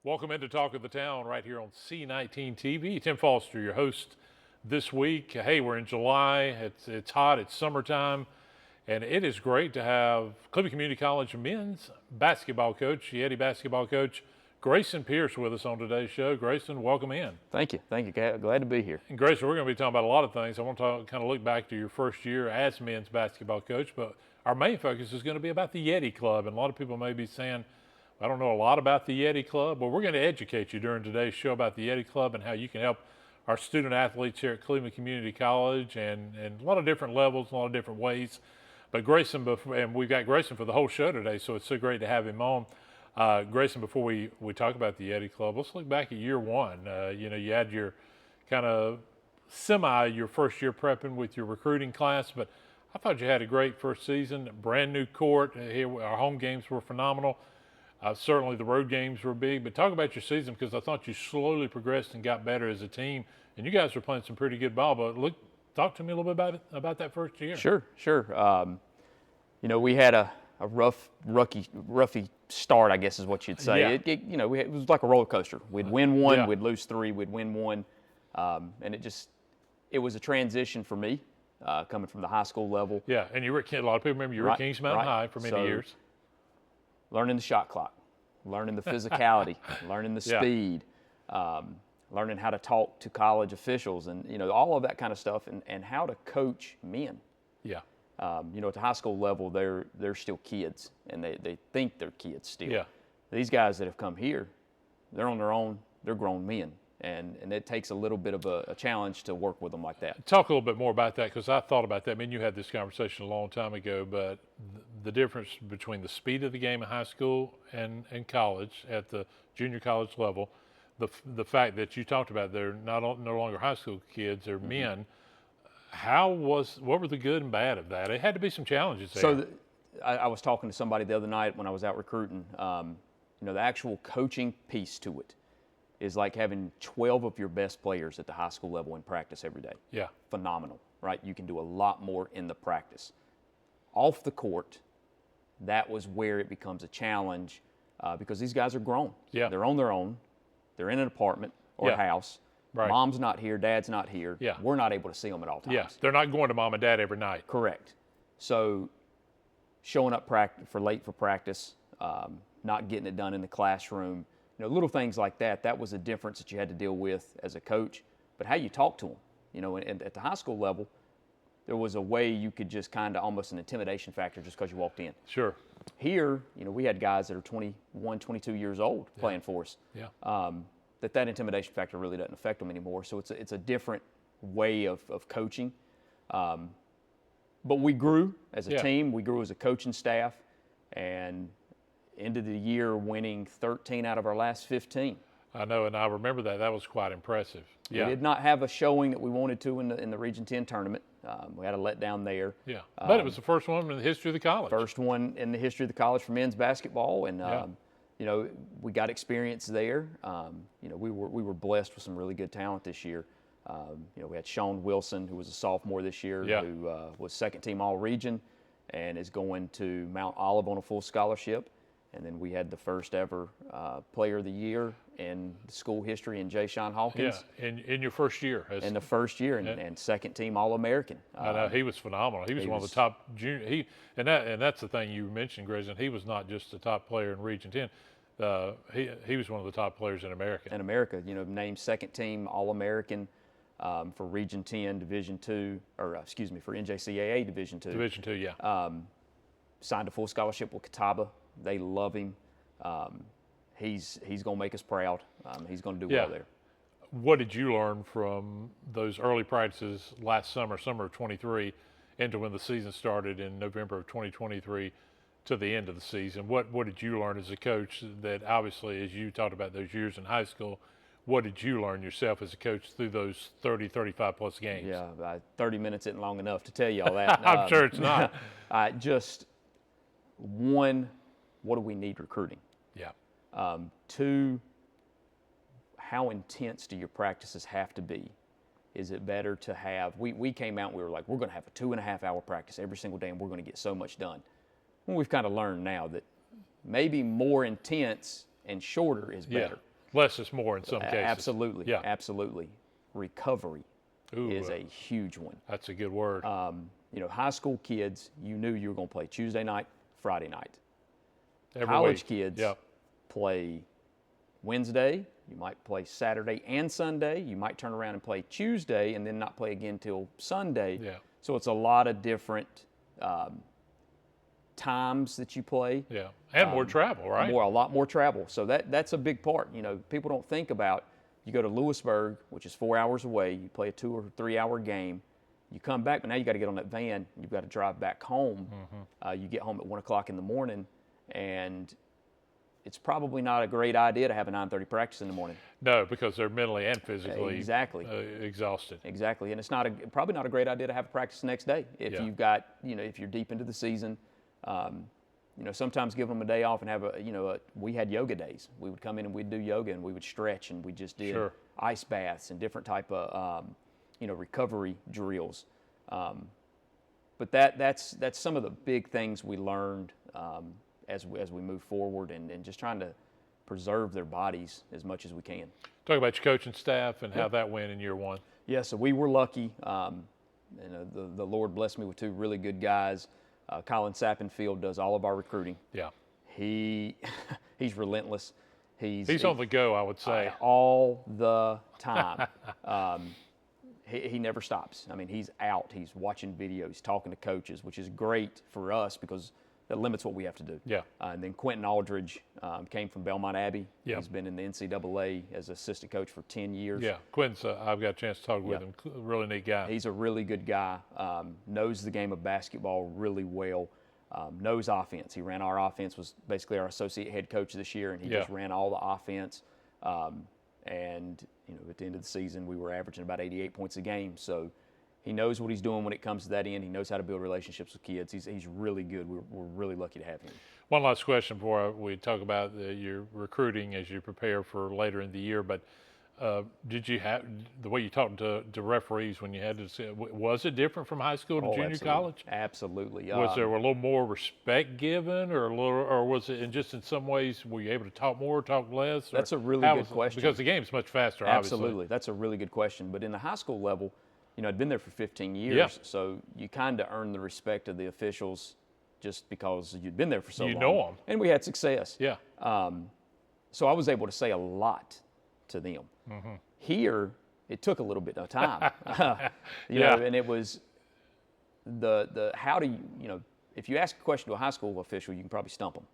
Welcome into Talk of the Town right here on C19 TV. Tim Foster, your host this week. Hey, we're in July. It's hot. It's summertime. And it is great to have Cleveland Community College men's basketball coach, Yeti basketball coach, Grayson Pierce with us on today's show. Grayson, welcome in. Thank you. Glad to be here. And Grayson, we're going to be talking about a lot of things. I want to kind of look back to your first year as men's basketball coach, but our main focus is going to be about the Yeti Club. And a lot of people may be saying, I don't know a lot about the Yeti Club. Well, we're going to educate you during today's show about the Yeti Club and how you can help our student athletes here at Cleveland Community College and a lot of different levels, a lot of different ways. But Grayson, and we've got Grayson for the whole show today, so it's so great to have him on. Grayson, before we talk about the Yeti Club, let's look back at year one. You had your kind of your first year prepping with your recruiting class, but I thought you had a great first season, brand new court. Here, our home games were phenomenal. Certainly the road games were big, but talk about your season because I thought you slowly progressed and got better as a team, and you guys were playing some pretty good ball. But talk to me a little bit about that first year. Sure. We had a roughy start, I guess is what you'd say. Yeah. It was like a roller coaster. We'd win one, Yeah. we'd lose three, we'd win one, and it was a transition for me coming from the high school level. Yeah, and you were a lot of people remember you were at Kings Mountain High for many years. Learning the shot clock, learning the physicality, learning the speed, learning how to talk to college officials and, all of that kind of stuff and how to coach men. Yeah. At the high school level, they're still kids and they think they're kids still. Yeah. These guys that have come here, they're on their own, they're grown men. And it takes a little bit of a challenge to work with them like that. Talk a little bit more about that because I thought about that. I mean, you had this conversation a long time ago, but the difference between the speed of the game in high school and college at the junior college level, the fact that you talked about they're no longer high school kids, they're men. What were the good and bad of that? It had to be some challenges there. So I was talking to somebody the other night when I was out recruiting. The actual coaching piece to it is like having 12 of your best players at the high school level in practice every day. Yeah. Phenomenal, right? You can do a lot more in the practice. Off the court, that was where it becomes a challenge because these guys are grown. Yeah. They're on their own. They're in an apartment or a house. Right. Mom's not here, dad's not here. Yeah. We're not able to see them at all times. Yeah, they're not going to mom and dad every night. Correct. So showing up late for practice, not getting it done in the classroom, little things like that was a difference that you had to deal with as a coach. But how you talk to them, and at the high school level, there was a way you could just kind of almost an intimidation factor just because you walked in. Sure. Here, we had guys that are 21, 22 years old playing for us. Yeah. That intimidation factor really doesn't affect them anymore. So it's a different way of coaching. But we grew as a team. We grew as a coaching staff, and ended the year winning 13 out of our last 15. I know, and I remember that. That was quite impressive. Yeah. We did not have a showing that we wanted to in the Region 10 tournament. We had a letdown there. Yeah, but it was the first one in the history of the college. First one in the history of the college for men's basketball, and we got experience there. We were blessed with some really good talent this year. We had Sean Wilson, who was a sophomore this year, who was second team All-Region and is going to Mount Olive on a full scholarship. And then we had the first ever player of the year in school history in Jay Sean Hawkins. Yeah, in your first year. In the first year, and second team All-American. I know, he was phenomenal. He was one of the top junior. And that's the thing you mentioned, Grayson. He was not just the top player in Region 10. He was one of the top players in America. In America, named second team All-American for Region 10, Division 2, for NJCAA Division 2. Division 2, yeah. Signed a full scholarship with Catawba. They love him. He's going to make us proud. He's going to do well there. What did you learn from those early practices last summer of 23, into when the season started in November of 2023 to the end of the season? What did you learn as a coach that obviously, as you talked about those years in high school, what did you learn yourself as a coach through those 30, 35 plus games? Yeah, 30 minutes isn't long enough to tell you all that. I'm sure it's not. One, what do we need recruiting? Yeah. Two, how intense do your practices have to be? Is it better to have, we came out and we were like, we're going to have a 2.5 hour practice every single day and we're going to get so much done. Well, we've kind of learned now that maybe more intense and shorter is better. Less is more in some cases. Absolutely. Yeah. Absolutely. Recovery Ooh, is a huge one. that's a good word. You know, high school kids, you knew you were going to play Tuesday night, Friday night. Every College week. kids Yep. play Wednesday. You might play Saturday and Sunday. You might turn around and play Tuesday and then not play again till Sunday. Yeah. So it's a lot of different times that you play. Yeah. And more travel, right? A lot more travel. So that's a big part. You know, people don't think about, you go to Lewisburg, which is 4 hours away, you play a 2 or 3 hour game, you come back, but now you got to get on that van, you've got to drive back home. You get home at 1 o'clock in the morning, and it's probably not a great idea to have a 9:30 practice in the morning. No, because they're mentally and physically Exactly. Exhausted. Exactly, and it's probably not a great idea to have a practice the next day if Yeah. you've got, you know, if you're deep into the season. You know, sometimes giving them a day off and have we had yoga days. We would come in and we'd do yoga and we would stretch and we just did Sure. ice baths and different type of, recovery drills. But that's some of the big things we learned as we move forward and just trying to preserve their bodies as much as we can. Talk about your coaching staff and how that went in year one. Yeah, so we were lucky. The Lord blessed me with 2 really good guys. Colin Sappenfield does all of our recruiting. Yeah. He's relentless. He's on the go, I would say. All the time. He never stops. I mean, he's out. He's watching videos, talking to coaches, which is great for us because that limits what we have to do. Yeah. And then Quentin Aldridge came from Belmont Abbey. Yeah. He's been in the NCAA as assistant coach for 10 years. Yeah. Quentin's, I've got a chance to talk with him. Really neat guy. He's a really good guy, knows the game of basketball really well, knows offense. He ran our offense, was basically our associate head coach this year, and he just ran all the offense. And, you know, at the end of the season, we were averaging about 88 points a game. So he knows what he's doing when it comes to that end. He knows how to build relationships with kids. He's really good. We're really lucky to have him. One last question before we talk about your recruiting as you prepare for later in the year. But did you have the way you talked to referees when you had to say, was it different from high school to junior absolutely. college? Absolutely. Was there a little more respect given, or was it just in some ways were you able to talk more, talk less? That's a really good question. Because the game's much faster, Absolutely. obviously. That's a really good question. But in the high school level, you know, I'd been there for 15 years, so you kind of earn the respect of the officials just because you'd been there for so long. You know them. And we had success. Yeah. So I was able to say a lot to them. Here, it took a little bit of time. you know, and it was how do you, if you ask a question to a high school official, you can probably stump them.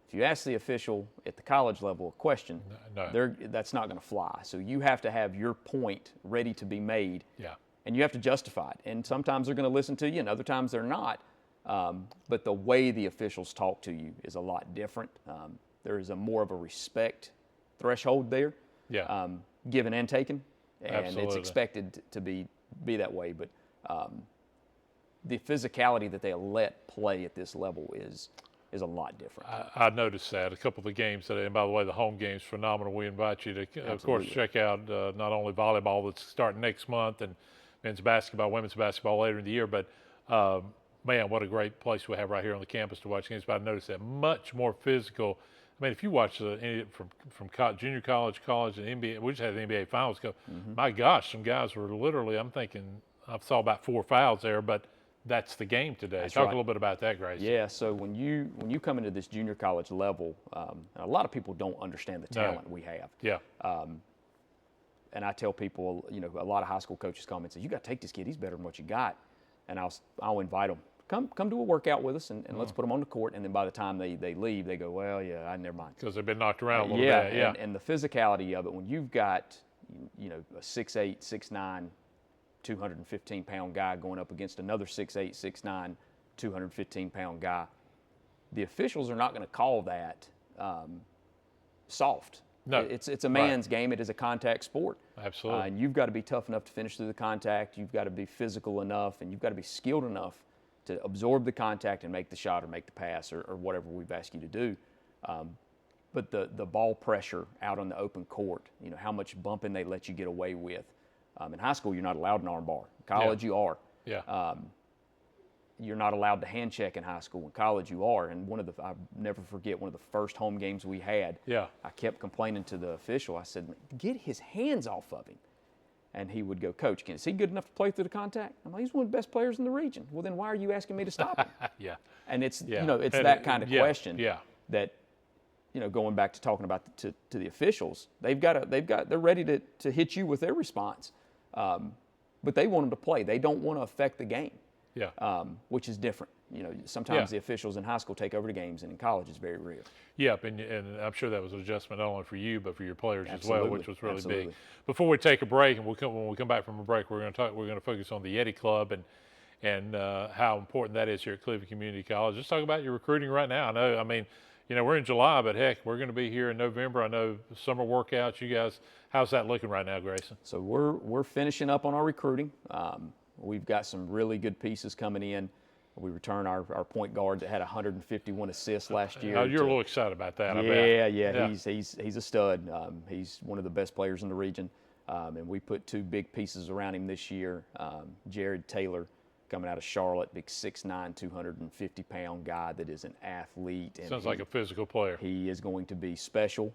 If you ask the official at the college level a question, that's not going to fly. So you have to have your point ready to be made, and you have to justify it. And sometimes they're going to listen to you, and other times they're not. But the way the officials talk to you is a lot different. There is more of a respect threshold there, given and taken, and it's expected to be that way. But the physicality that they let play at this level is a lot different. I noticed that a couple of the games today, and by the way, the home game's phenomenal. We invite you to, of course, check out not only volleyball that's starting next month and men's basketball, women's basketball later in the year, but man, what a great place we have right here on the campus to watch games. But I noticed that much more physical. I mean, if you watch from junior college, and NBA, we just had the NBA finals go. My gosh, some guys were literally. I'm thinking I saw about 4 fouls there, but that's the game today. That's Talk right. a little bit about that, Grace. Yeah. So when you come into this junior college level, and a lot of people don't understand the talent we have. Yeah. And I tell people, a lot of high school coaches come and say, "You got to take this kid. He's better than what you got." And I'll invite them. Come do a workout with us, and let's put them on the court. And then by the time they leave, they go, well, yeah, I never mind. Because they've been knocked around a little yeah, bit. Yeah, and the physicality of it, when you've got, a 6'8", 6'9", 215-pound guy going up against another 6'8", 6'9", 215-pound guy, the officials are not going to call that soft. No. It's a man's game. It is a contact sport. Absolutely. And you've got to be tough enough to finish through the contact. You've got to be physical enough, and you've got to be skilled enough to absorb the contact and make the shot or make the pass or whatever we've asked you to do. But the ball pressure out on the open court, how much bumping they let you get away with. In high school, you're not allowed an arm bar. In college, you are. Yeah. you're not allowed to hand check in high school. In college, you are. And I'll never forget one of the first home games we had. Yeah. I kept complaining to the official. I said, get his hands off of him. And he would go, Coach, is he good enough to play through the contact? I'm like, he's one of the best players in the region. Well, then why are you asking me to stop him? Yeah. And it's, Yeah. it's And that kind of question Yeah. that, going back to talking about to the officials, they're ready to hit you with their response. But they want them to play. They don't want to affect the game. Yeah. Which is different. Sometimes the officials in high school take over the games, and in college it's very rare. Yep, and I'm sure that was an adjustment not only for you but for your players as well, which was really Absolutely. big. Before we take a break, and when we come back from a break, we're going to focus on the Yeti Club and how important that is here at Cleveland Community College. Let's talk about your recruiting right now. We're in July, but heck, we're going to be here in November. I know summer workouts. You guys, how's that looking right now, Grayson? So we're finishing up on our recruiting. We've got some really good pieces coming in. We return our point guard that had 151 assists last year. You're a little excited about that, I bet. Yeah. He's a stud. He's one of the best players in the region. And we put two big pieces around him this year. Jared Taylor, coming out of Charlotte, big 6'9", 250-pound guy that is an athlete. And Sounds like a physical player. He is going to be special.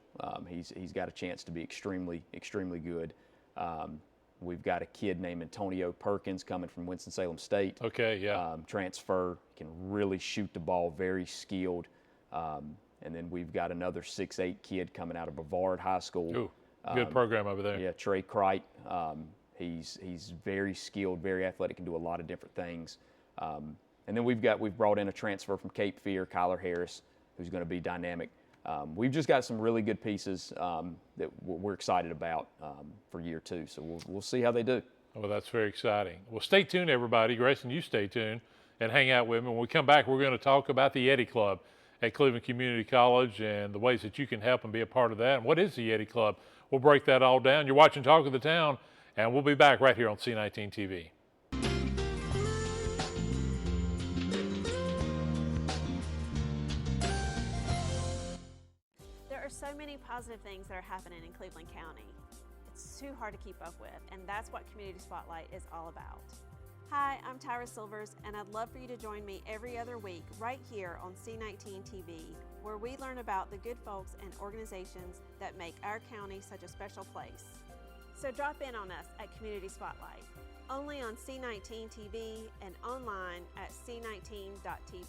He's got a chance to be extremely, extremely good. We've got a kid named Antonio Perkins coming from Winston-Salem State. Okay, yeah. Transfer, can really shoot the ball, very skilled. And then we've got another 6'8" kid coming out of Brevard High School. Ooh, good program over there. Yeah, Trey Kreit. He's very skilled, very athletic, can do a lot of different things. And then we've brought in a transfer from Cape Fear, Kyler Harris, who's going to be dynamic. We've just got some really good pieces that we're excited about for year two. So we'll see how they do. Well, that's very exciting. Well, stay tuned, everybody. Grayson, you stay tuned and hang out with me. When we come back, we're going to talk about the Yeti Club at Cleveland Community College and the ways that you can help and be a part of that. And what is the Yeti Club? We'll break that all down. You're watching Talk of the Town, and we'll be back right here on C19 TV. So many positive things that are happening in Cleveland County. It's too hard to keep up with, and that's what Community Spotlight is all about. Hi, I'm Tyra Silvers, and I'd love for you to join me every other week right here on C19 TV, where we learn about the good folks and organizations that make our county such a special place. So drop in on us at Community Spotlight, only on C19 TV and online at c19.tv.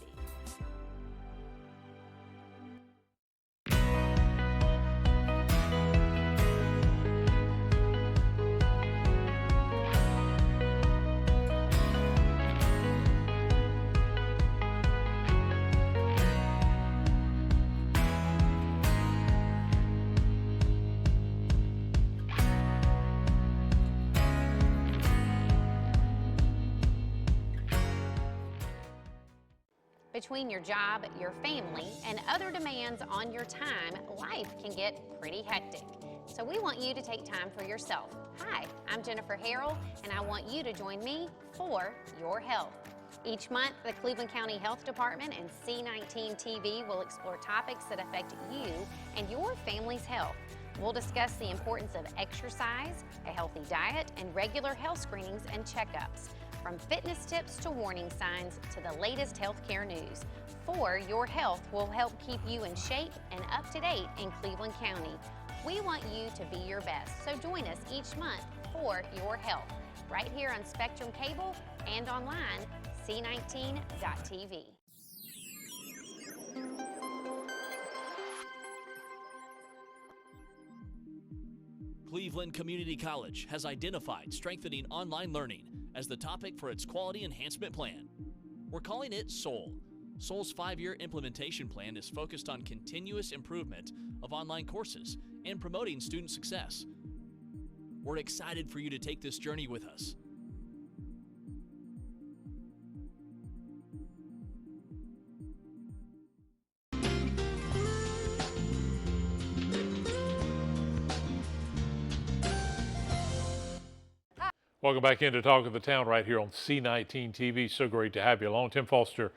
Between your job, your family, and other demands on your time, life can get pretty hectic. So we want you to take time for yourself. Hi, I'm Jennifer Harrell, and I want you to join me for your health. Each month, the Cleveland County Health Department and C19 TV will explore topics that affect you and your family's health. We'll discuss the importance of exercise, a healthy diet, and regular health screenings and checkups. From fitness tips to warning signs to the latest healthcare news. For Your Health will help keep you in shape and up to date in Cleveland County. We want you to be your best, so join us each month for Your Health, right here on Spectrum Cable and online, c19.tv. Cleveland Community College has identified strengthening online learning as the topic for its quality enhancement plan. We're calling it SOUL. SOUL's 5-year implementation plan is focused on continuous improvement of online courses and promoting student success. We're excited for you to take this journey with us. Welcome back into Talk of the Town right here on C19 TV. So great to have you along. Tim Foster,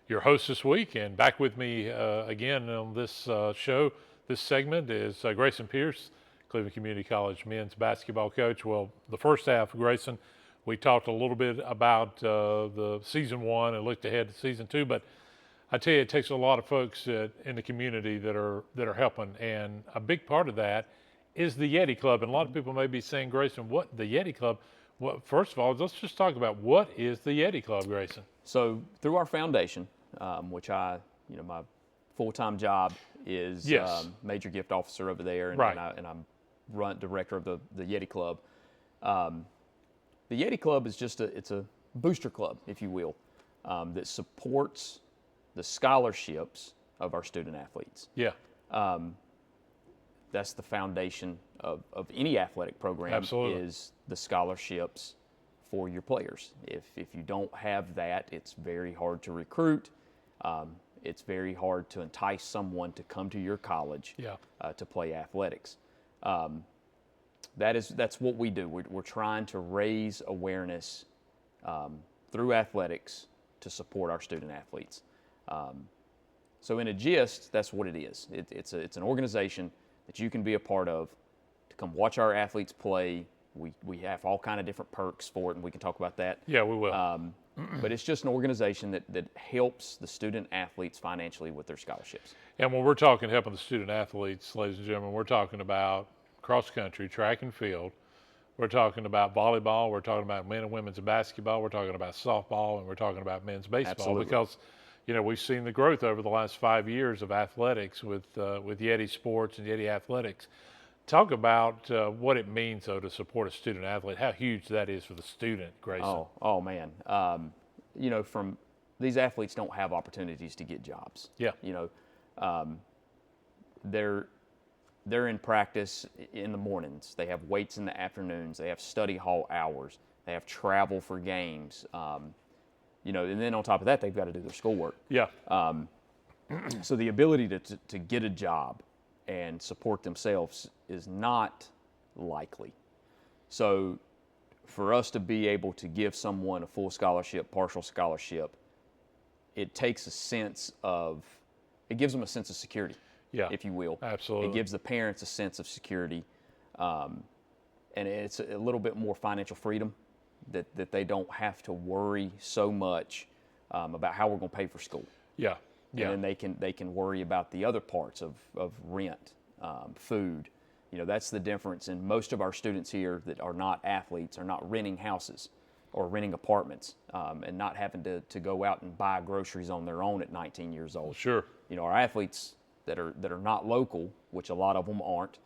your host this week, and back with me again on this show. This segment is Grayson Pierce, Cleveland Community College men's basketball coach. Well, the first half, Grayson, We talked a little bit about the season 1 and looked ahead to season 2, but I tell you, it takes a lot of folks in the community that are helping, and a big part of that is the Yeti Club. And a lot of people may be saying, Grayson, what the Yeti Club? Well, first of all, let's just talk about what is the Yeti Club, Grayson. So through our foundation, which my full-time job is Yes. major gift officer over there, and, Right. and I'm director of the Yeti Club. The Yeti Club is just it's a booster club, if you will, that supports the scholarships of our student athletes. Yeah, That's the foundation of any athletic program. Absolutely. Is the scholarships for your players. If you don't have that, it's very hard to recruit. It's very hard to entice someone to come to your college Yeah. To play athletics. That's what we do. We're trying to raise awareness through athletics to support our student athletes. So in a gist, that's what it is. It's an organization that you can be a part of to come watch our athletes play. We have all kind of different perks for it, and we can talk about that. yeah, we will. But it's just an organization that helps the student athletes financially with their scholarships. And when we're talking helping the student athletes, ladies and gentlemen, we're talking about cross country, track and field. We're talking about volleyball. We're talking about men and women's basketball. We're talking about softball, and we're talking about men's baseball. Absolutely. Because, we've seen the growth over the last 5 years of athletics with Yeti Sports and Yeti Athletics. Talk about what it means, though, to support a student athlete. How huge that is for the student, Grayson. Oh man. From these athletes don't have opportunities to get jobs. Yeah. They're in practice in the mornings. They have weights in the afternoons. They have study hall hours. They have travel for games. And then on top of that, they've got to do their schoolwork. Yeah. So the ability to get a job and support themselves is not likely. So for us to be able to give someone a full scholarship, partial scholarship, it takes it gives them a sense of security, Yeah. if you will. Absolutely. It gives the parents a sense of security, and it's a little bit more financial freedom that they don't have to worry so much about how we're going to pay for school. Yeah. Yeah. And then they can worry about the other parts of rent, food. That's the difference. And most of our students here that are not athletes are not renting houses or renting apartments and not having to go out and buy groceries on their own at 19 years old. Sure. Our athletes that are not local, which a lot of them aren't,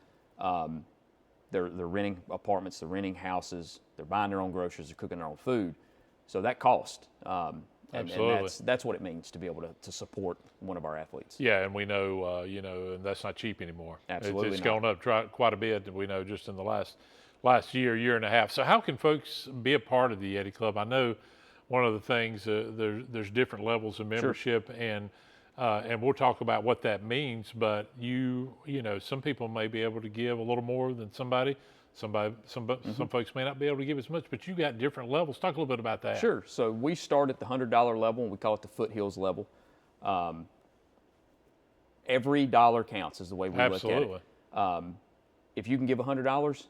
they're renting apartments, they're renting houses, they're buying their own groceries, they're cooking their own food. So that costs. And Absolutely. that's what it means to be able to support one of our athletes. Yeah, and we know, and that's not cheap anymore. Absolutely It's not. gone up quite a bit, we know, just in the last year and a half. So how can folks be a part of the Yeti Club? I know one of the things, there's different levels of membership, and we'll talk about what that means, but some people may be able to give a little more than somebody. Some folks may not be able to give as much, but you got different levels. Talk a little bit about that. Sure. So we start at the $100 level, and we call it the foothills level. Every dollar counts is the way we Absolutely. look at it. If you can give $100,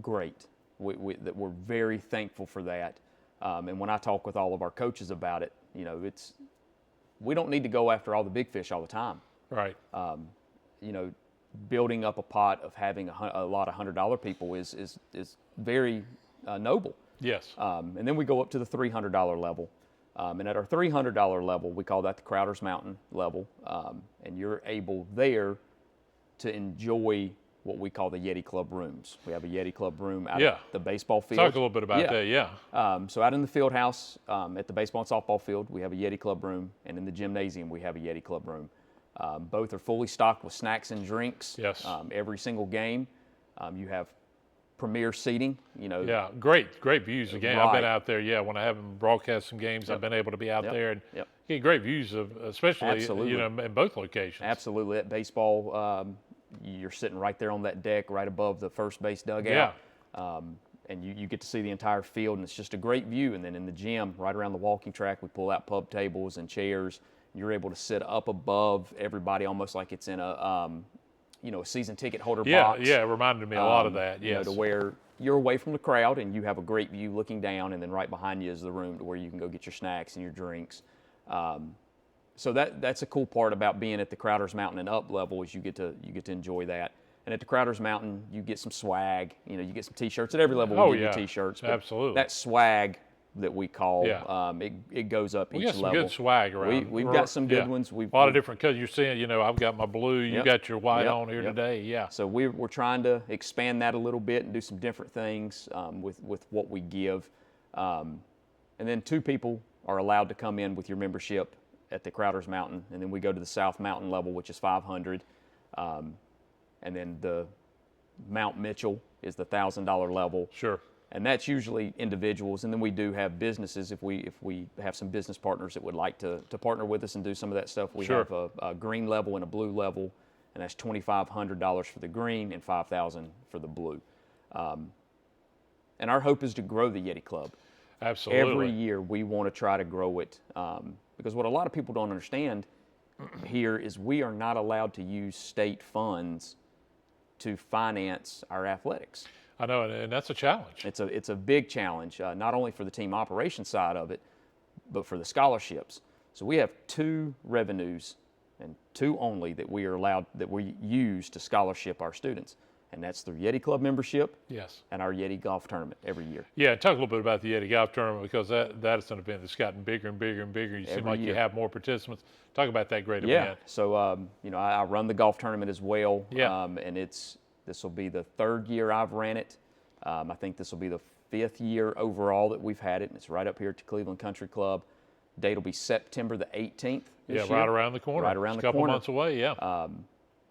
great. We're very thankful for that. And when I talk with all of our coaches about it, we don't need to go after all the big fish all the time. Right. Building up a pot of having a lot of $100 people is very noble. Yes. And then we go up to the $300 level. And at our $300 level, we call that the Crowder's Mountain level. And you're able there to enjoy what we call the Yeti Club rooms. We have a Yeti Club room out Yeah. at the baseball field. Talk a little bit about that. Yeah. So out in the field house, at the baseball and softball field, we have a Yeti Club room. And in the gymnasium, we have a Yeti Club room. Both are fully stocked with snacks and drinks. Yes. Every single game. You have premier seating, Yeah, great views again. I've been Right. out there. Yeah, when I haven't broadcast some games, I've been able to be out Yep. there and Yep. get great views of, especially Absolutely. in both locations. Absolutely. At baseball, you're sitting right there on that deck right above the first base dugout. And you get to see the entire field, and it's just a great view. And then in the gym, right around the walking track, we pull out pub tables and chairs. You're able to sit up above everybody, almost like it's in a season ticket holder box. Yeah, it reminded me a lot of that. You know, Yes. to where you're away from the crowd and you have a great view looking down, and then right behind you is the room to where you can go get your snacks and your drinks. So that's a cool part about being at the Crowder's Mountain and up level, is you get to enjoy that. And at the Crowder's Mountain, you get some swag. You know, you get some T-shirts at every level. Oh, We give yeah. you T-shirts. but Absolutely. That swag that we call, Yeah. it goes up We each got some level. good swag around. We've got some good ones. A lot of different colors. You're seeing, you know, I've got my blue. You Yep. got your white Yep. on here Yep. today. Yeah. So we're trying to expand that a little bit and do some different things with what we give. And then 2 people are allowed to come in with your membership at the Crowder's Mountain, and then we go to the South Mountain level, which is 500, and then the Mount Mitchell is the $1,000 level. Sure. And that's usually individuals, and then we do have businesses. If we have some business partners that would like to partner with us and do some of that stuff, we Sure. have a green level and a blue level, and that's $2,500 for the green and $5,000 for the blue. And our hope is to grow the Yeti Club. Absolutely. Every year we want to try to grow it, because what a lot of people don't understand here is we are not allowed to use state funds to finance our athletics. I know, and that's a challenge. It's a big challenge, not only for the team operation side of it, but for the scholarships. So we have 2 revenues, and 2 only, that we are allowed, that we use to scholarship our students, and that's through Yeti Club membership Yes. and our Yeti Golf Tournament every year. Yeah, talk a little bit about the Yeti Golf Tournament, because that is an event that's gotten bigger and bigger and bigger. You seem Every like you year. have more participants. Talk about that great Yeah. event. So you know, I run the golf tournament as well. Yeah. And this will be the 3rd year I've ran it. I think this will be the 5th year overall that we've had it, and it's right up here at the Cleveland Country Club. Date will be September the 18th. Yeah, this year. right around the corner. Right around It's the a couple corner. months away. Yeah.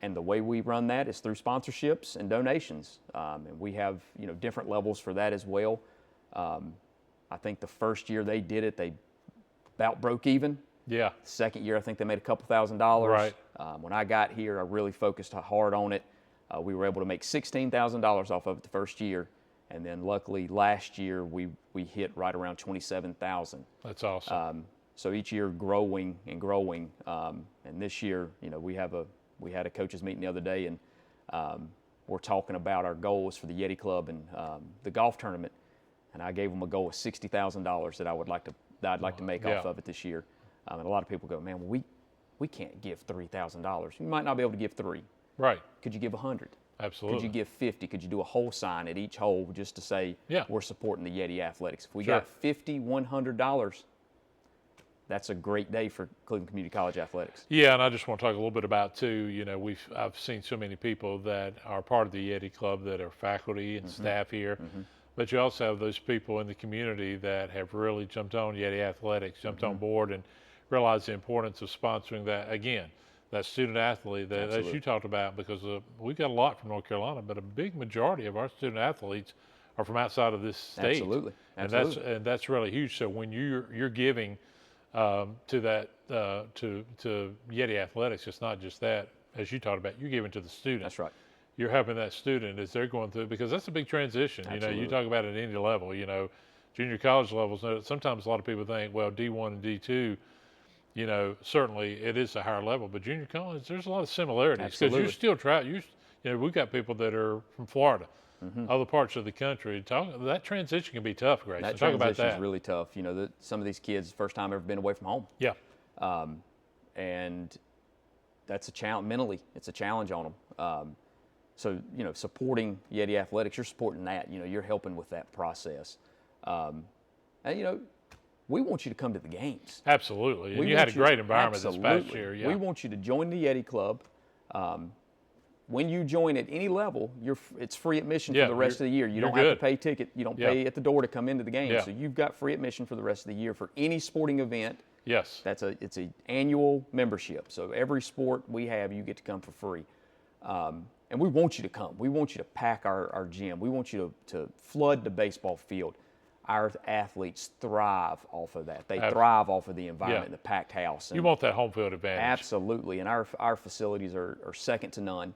And the way we run that is through sponsorships and donations. And we have, you know, different levels for that as well. I think the first year they did it, they about broke even. Yeah. The second year, I think they made a couple $1,000s. Right. When I got here, I really focused hard on it. We were able to make $16,000 off of it the first year. And then luckily last year, we hit right around 27,000. That's awesome. So each year growing and growing. And this year, you know, we had a coaches meeting the other day, and we're talking about our goals for the Yeti Club and the golf tournament. And I gave them a goal of $60,000 that I'd like to make off Yeah. of it this year. And a lot of people go, man, well, we can't give $3,000. You might not be able to give 3. Right. Could you give 100? Absolutely. Could you give 50? Could you do a whole sign at each hole just to say, Yeah. we're supporting the Yeti Athletics? If we Sure. got $50, $100, that's a great day for Cleveland Community College athletics. Yeah, and I just want to talk a little bit about too. You know, I've seen so many people that are part of the Yeti Club that are faculty and staff here, but you also have those people in the community that have really jumped on Yeti Athletics, jumped on board, and realized the importance of sponsoring that again. That student athlete that, as Absolutely. you talked about, because we've got a lot from North Carolina, but a big majority of our student athletes are from outside of this state. Absolutely. And Absolutely. that's really huge. So when you're giving to that to Yeti Athletics, it's not just that, as you talked about, you're giving to the student. That's right. You're helping that student as they're going through, because that's a big transition. You know, you Absolutely. talk about it at any level. You know, junior college levels. Sometimes a lot of people think, well, D1 and D2. You know, certainly it is a higher level, but junior college, there's a lot of similarities, because Absolutely. you're still you know, we've got people that are from Florida, other parts of the country. That transition can be tough, Grayson. That Talk about transition that. is really tough. You know, some of these kids, first time ever been away from home. Yeah, And that's a challenge mentally. It's a challenge on them. So, you know, supporting Yeti Athletics, you're supporting that. You know, you're helping with that process. And, you know, we want you to come to the games. absolutely. And We you had a want you- great environment this past absolutely. year. Yeah, We want you to join the Yeti Club. When you join at any level, it's free admission Yeah, for the rest of the year. You you're don't have to good. pay ticket. You don't Yeah. pay at the door to come into the game. Yeah. So you've got free admission for the rest of the year for any sporting event. yes, It's an annual membership. So every sport we have, you get to come for free. And we want you to come. We want you to pack our gym. We want you to flood the baseball field. Our athletes thrive off of that. They thrive off of the environment, Yeah. the packed house. you And want that home field advantage. absolutely. And our facilities are second to none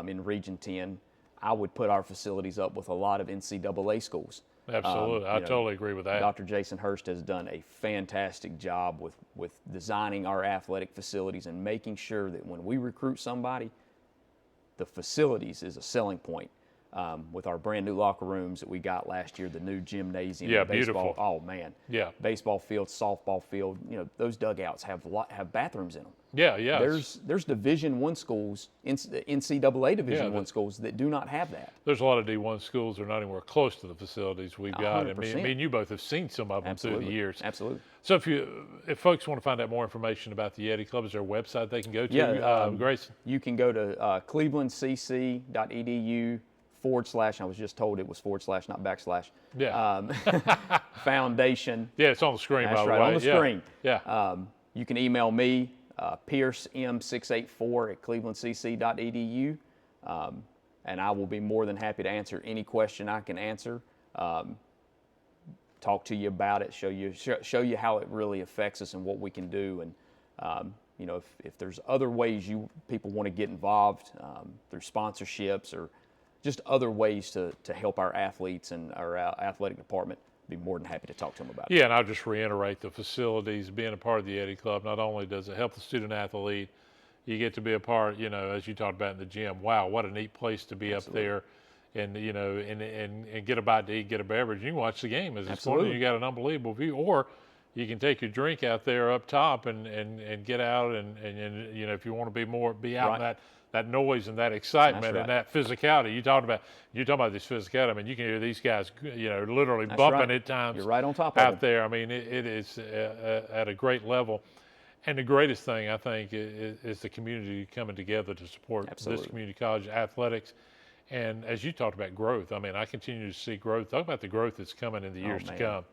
in Region 10. I would put our facilities up with a lot of NCAA schools. Absolutely, I you know, totally agree with that. Dr. Jason Hurst has done a fantastic job with designing our athletic facilities and making sure that when we recruit somebody, the facilities is a selling point. with our brand new locker rooms that we got last year, the new gymnasium, Yeah, the baseball. beautiful. Oh man, Yeah. baseball field, softball field. Those dugouts have bathrooms in them. Yeah, yeah. There's Division I schools, NCAA Division Yeah, I schools that do not have that. There's a lot of D1 schools that are not anywhere close to the facilities we've got. And 100%. me and you both have seen some of them through the years. Absolutely. So if folks want to find out more information about the Yeti Club, is there a website they can go to? Yeah, Grayson? You can go to clevelandcc.edu / I was just told it was / not _. Yeah. Foundation. Yeah, it's on the screen, That's by the right, way. on the Yeah. screen. Yeah. You can email me, piercem684 at clevelandcc.edu, and I will be more than happy to answer any question I can answer, talk to you about it, show you how it really affects us and what we can do. And if there's other ways people want to get involved through sponsorships or just other ways to help our athletes and our athletic department, be more than happy to talk to them about it. Yeah, and I'll just reiterate the facilities, being a part of the Yeti Club, not only does it help the student athlete, you get to be a part, as you talked about in the gym. Wow, what a neat place to be Absolutely. up there and get a bite to eat, get a beverage. You can watch the game as it's Absolutely. going. You got an unbelievable view. Or you can take your drink out there up top and get out and if you want to be out in Right. that noise and that excitement That's right. and that physicality. You talk about this physicality. I mean, you can hear these guys, literally That's bumping right. at times. You're right on top of out them. there. I mean, it is at a great level. And the greatest thing, I think, is the community coming together to support Absolutely. this community college athletics. And as you talked about growth, I mean, I continue to see growth. Talk about the growth that's coming in the years to come.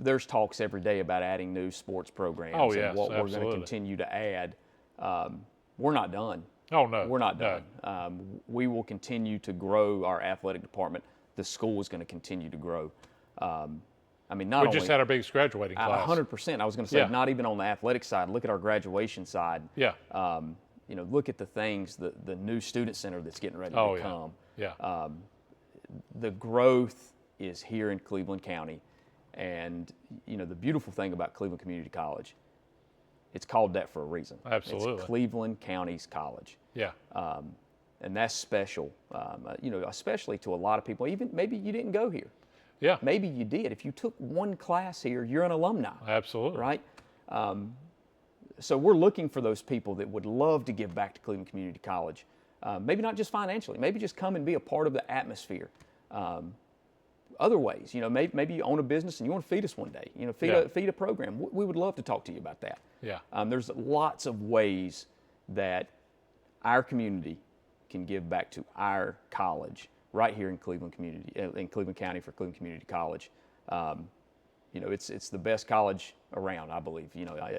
There's talks every day about adding new sports programs Oh, yes, and what we're going absolutely. to continue to add. We're not done. Oh, no. We're not no. done. We will continue to grow our athletic department. The school is going to continue to grow. Not We only just had our biggest graduating class. 100%. I was going to say, Yeah. not even on the athletic side. Look at our graduation side. Yeah. Look at the things, the new student center that's getting ready Oh, to yeah. come. Yeah. The growth is here in Cleveland County. And, the beautiful thing about Cleveland Community College, it's called that for a reason. Absolutely. It's Cleveland County's college. Yeah. And that's special, especially to a lot of people. Even maybe you didn't go here. Yeah. Maybe you did. If you took one class here, you're an alumni, Absolutely. right? So we're looking for those people that would love to give back to Cleveland Community College. Maybe not just financially, maybe just come and be a part of the atmosphere. Other ways, maybe you own a business and you want to feed us one day, feed a program. We would love to talk to you about that. Yeah. There's lots of ways that our community can give back to our college right here in Cleveland County for Cleveland Community College. It's the best college around, I believe.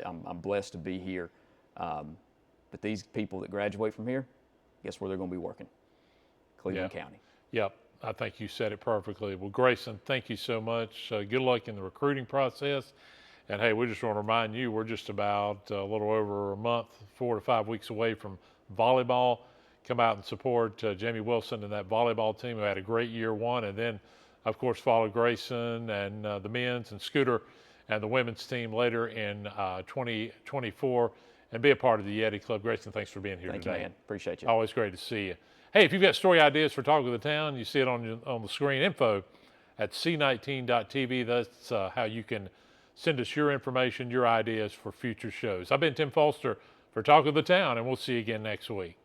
I'm blessed to be here. But these people that graduate from here, guess where they're going to be working? Cleveland County. Yep. I think you said it perfectly. Well, Grayson, thank you so much. Good luck in the recruiting process. And hey, we just want to remind you, we're just about a little over a month, 4 to 5 weeks away from volleyball. Come out and support Jamie Wilson and that volleyball team who had a great year one. And then, of course, follow Grayson and the men's and Scooter and the women's team later in 2024 and be a part of the Yeti Club. Grayson, thanks for being here Thank you, today. man. Appreciate you. Always great to see you. Hey, if you've got story ideas for Talk of the Town, you see it on the screen, info at c19.tv. That's how you can send us your information, your ideas for future shows. I've been Tim Foster for Talk of the Town, and we'll see you again next week.